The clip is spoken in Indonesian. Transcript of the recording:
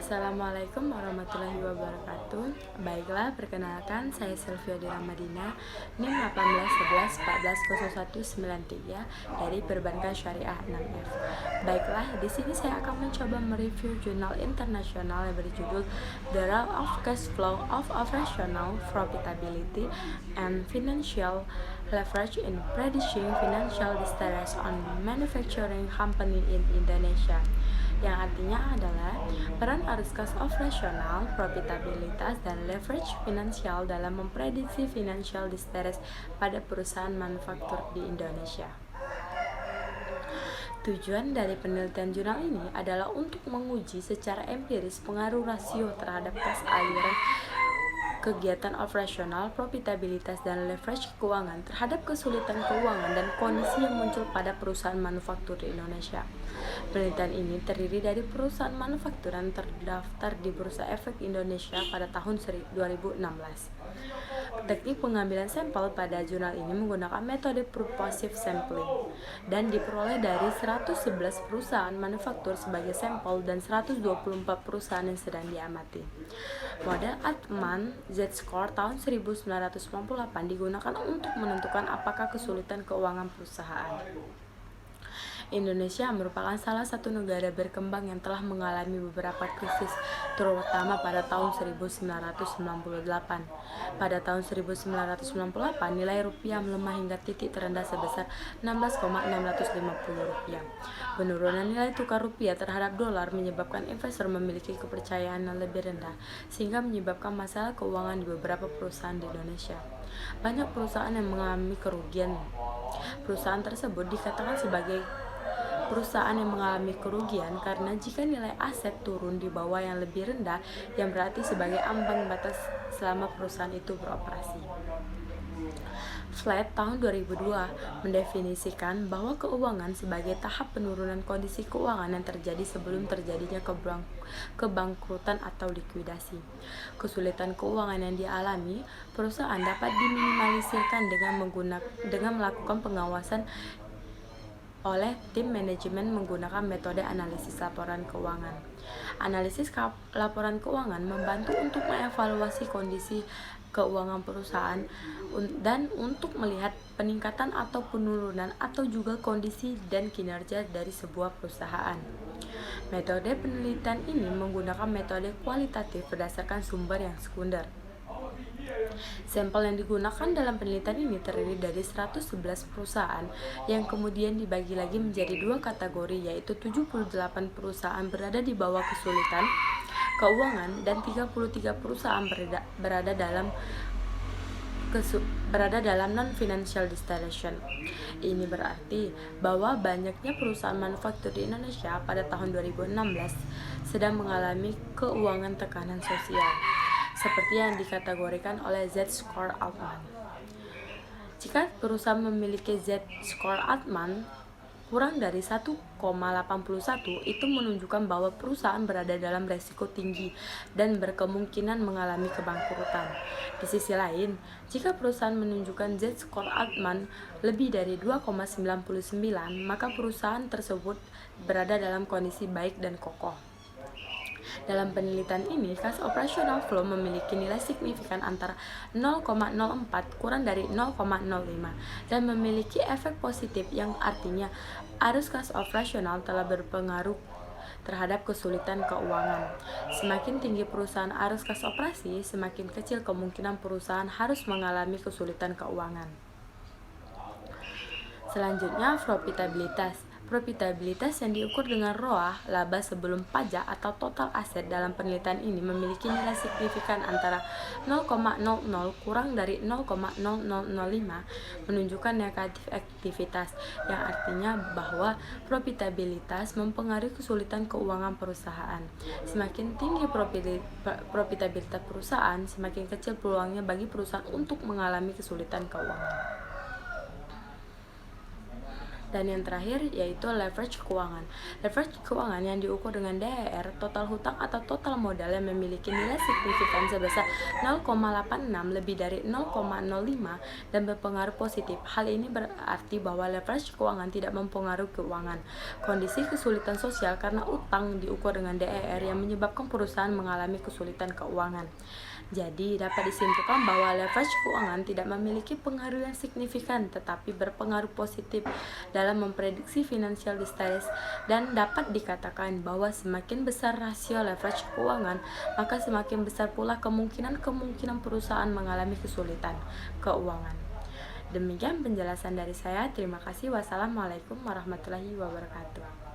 Assalamualaikum warahmatullahi wabarakatuh. Baiklah, perkenalkan saya Sylvia Dira Madina, NIM 1811 140193 dari Perbankan Syariah 6F. Baiklah, di sini saya akan mencoba mereview jurnal internasional yang berjudul The Role of Cash Flow of Operational Profitability and Financial Leverage in Predicting Financial Distress on Manufacturing Company in Indonesia, yang artinya adalah peran arus kas operasional, profitabilitas, dan leverage finansial dalam memprediksi financial distress pada perusahaan manufaktur di Indonesia. Tujuan dari penelitian jurnal ini adalah untuk menguji secara empiris pengaruh rasio terhadap kas aliran kegiatan operasional, profitabilitas, dan leverage keuangan terhadap kesulitan keuangan dan kondisi yang muncul pada perusahaan manufaktur di Indonesia. Penelitian ini terdiri dari perusahaan manufaktur yang terdaftar di Bursa Efek Indonesia pada tahun 2016. Teknik pengambilan sampel pada jurnal ini menggunakan metode purposive sampling dan diperoleh dari 111 perusahaan manufaktur sebagai sampel dan 124 perusahaan yang sedang diamati. Model Altman Z-score tahun 1998 digunakan untuk menentukan apakah kesulitan keuangan perusahaan. Indonesia merupakan salah satu negara berkembang yang telah mengalami beberapa krisis, terutama pada tahun 1998. Pada tahun 1998, nilai rupiah melemah hingga titik terendah sebesar 16,650 rupiah. Penurunan nilai tukar rupiah terhadap dolar menyebabkan investor memiliki kepercayaan yang lebih rendah, sehingga menyebabkan masalah keuangan di beberapa perusahaan di Indonesia. Banyak perusahaan yang mengalami kerugian. Perusahaan tersebut dikatakan sebagai perusahaan yang mengalami kerugian karena jika nilai aset turun di bawah yang lebih rendah, yang berarti sebagai ambang batas selama perusahaan itu beroperasi. Flat tahun 2002 mendefinisikan bahwa keuangan sebagai tahap penurunan kondisi keuangan yang terjadi sebelum terjadinya kebangkrutan atau likuidasi. Kesulitan keuangan yang dialami perusahaan dapat diminimalisirkan dengan melakukan pengawasan oleh tim manajemen menggunakan metode analisis laporan keuangan. Analisis laporan keuangan membantu untuk mengevaluasi kondisi keuangan perusahaan dan untuk melihat peningkatan atau penurunan atau juga kondisi dan kinerja dari sebuah perusahaan. Metode penelitian ini menggunakan metode kualitatif berdasarkan sumber yang sekunder. Sampel yang digunakan dalam penelitian ini terdiri dari 111 perusahaan yang kemudian dibagi lagi menjadi dua kategori, yaitu 78 perusahaan berada di bawah kesulitan keuangan dan 33 perusahaan berada dalam non-financial distress. Ini berarti bahwa banyaknya perusahaan manufaktur di Indonesia pada tahun 2016 sedang mengalami keuangan tekanan sosial, seperti yang dikategorikan oleh Z-score Altman. Jika perusahaan memiliki Z-score Altman kurang dari 1,81, itu menunjukkan bahwa perusahaan berada dalam resiko tinggi dan berkemungkinan mengalami kebangkrutan. Di sisi lain, jika perusahaan menunjukkan Z-score Altman lebih dari 2,99, maka perusahaan tersebut berada dalam kondisi baik dan kokoh. Dalam penelitian ini, kas operational flow memiliki nilai signifikan antara 0,04 kurang dari 0,05 dan memiliki efek positif, yang artinya arus kas operasional telah berpengaruh terhadap kesulitan keuangan. Semakin tinggi perusahaan arus kas operasi, semakin kecil kemungkinan perusahaan harus mengalami kesulitan keuangan. Selanjutnya, profitabilitas. Profitabilitas yang diukur dengan ROA, laba sebelum pajak atau total aset, dalam penelitian ini memiliki nilai signifikan antara 0,00 kurang dari 0,0005, menunjukkan negatif aktivitas, yang artinya bahwa profitabilitas mempengaruhi kesulitan keuangan perusahaan. Semakin tinggi profitabilitas perusahaan, semakin kecil peluangnya bagi perusahaan untuk mengalami kesulitan keuangan. Dan yang terakhir yaitu leverage keuangan. Leverage keuangan yang diukur dengan DER, total hutang atau total modal yang memiliki nilai signifikan sebesar 0,86 lebih dari 0,05 dan berpengaruh positif. Hal ini berarti bahwa leverage keuangan tidak mempengaruhi keuangan. Kondisi kesulitan sosial karena utang diukur dengan DER yang menyebabkan perusahaan mengalami kesulitan keuangan. Jadi, dapat disimpulkan bahwa leverage keuangan tidak memiliki pengaruh yang signifikan tetapi berpengaruh positif dalam memprediksi financial distress, dan dapat dikatakan bahwa semakin besar rasio leverage keuangan, maka semakin besar pula kemungkinan perusahaan mengalami kesulitan keuangan. Demikian penjelasan dari saya. Terima kasih. Wassalamualaikum warahmatullahi wabarakatuh.